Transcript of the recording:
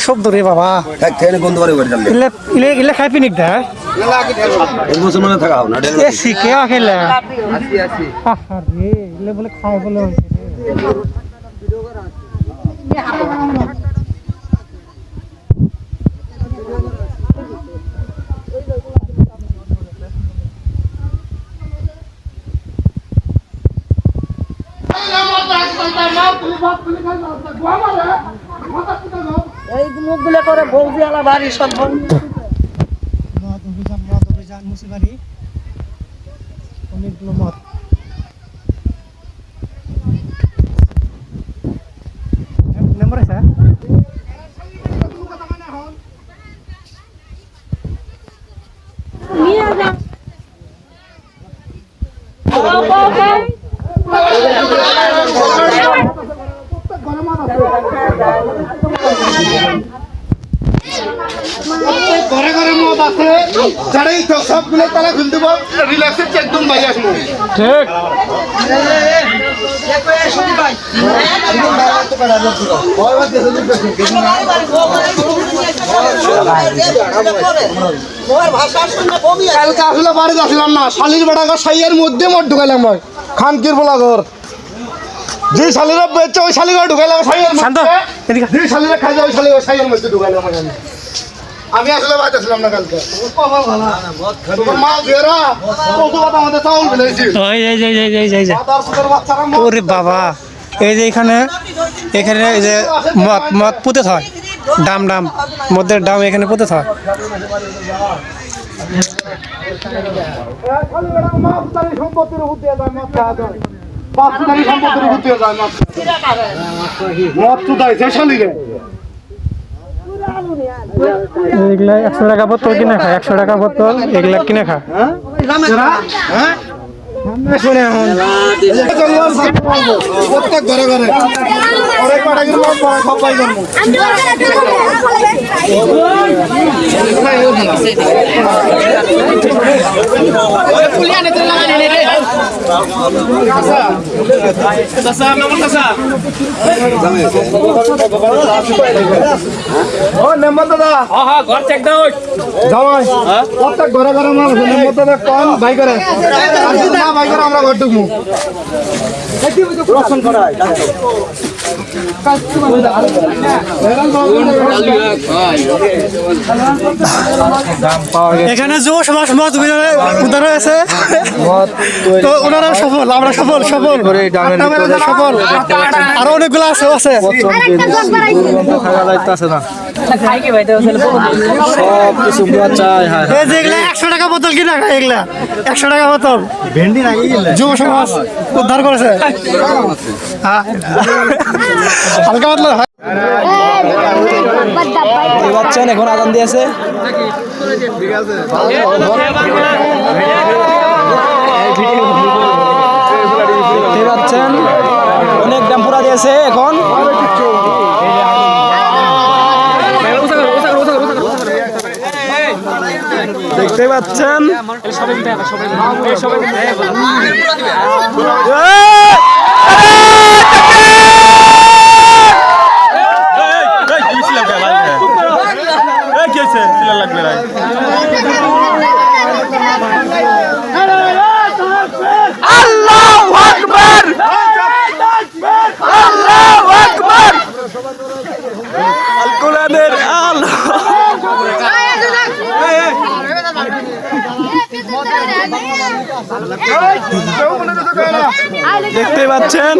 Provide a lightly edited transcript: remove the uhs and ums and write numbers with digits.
শব্দ রে বাবা খাই পিনিক দা শিখে খেলে বলে খাই বলে এই মুখগুলো করে বৌদি আলা বাড়ি সব মদ অভিযান মুসিবাড়ি অনেকগুলো মদ নম্বর আছে ঘরে ঘরে মদ আছে যারাই তো সবগুলো তালা খুলতে রিল্যাক্সের একদম ভাই আসবো ঠিক কালকে আসলে বাড়িতে আসলাম না শালির বেড়া সাইয়ের মধ্যে মদ ঢুকাইলাম ভাই খানকির বলা ঘর যে শালিরা বেচছে ওই শালিরা ঢুকাইলাম সাইয়ের মধ্যে যে শালিরা খাই যায় ওই শালিরা সাইয়ের মধ্যে ঢুকাইলাম আমি আসলে বাড়িতে আসলাম না কালকে তোমার মা বেরা কত কথা আমাদের চাউল ফেলেছি ওরে বাবা এই যে এখানে এই যে মদ পুঁতে হয় ডাম মদের ডাম এখানে পুঁতে হয় সম্পত্তির উপর দিয়ে যায় মদ খাওয়া যায় 5 তারিখ সম্পত্তির উপর দিয়ে যায় মদ চুদাইছে শালিরে এগুলা 100 টাকা বোতল কিনে খায় 100 টাকা বোতল এগুলা কিনে খায় প্রত্যেক ঘরে ঘরে অনেক পাটাকির মদ পড়ে সব পাই জন্ম প্রত্যেক ঘরে ঘরে নেম্বর দাদা কম ভাই করে ভাই করে আমরা ঘর ঢুকবো রক্ষণ করায় এখানে জোশ মাস মদ উদার হয়েছে তো ওনারা সফল আমরা সফল সফল আরো অনেকগুলো আছে যেগুলা 100 টাকা বোতল কিনা খায় এগুলা 100 টাকা বোতল ভেন্ডি না যুব সমাজ উদ্ধার করেছে হালকা পাতলা বাচ্চা এখন আজান দিয়েছে দেখতে পাচ্ছেন অনেক দাম পুরা দিয়েছে এখন দেখতে পাচ্ছেন দেখতে পাচ্ছেন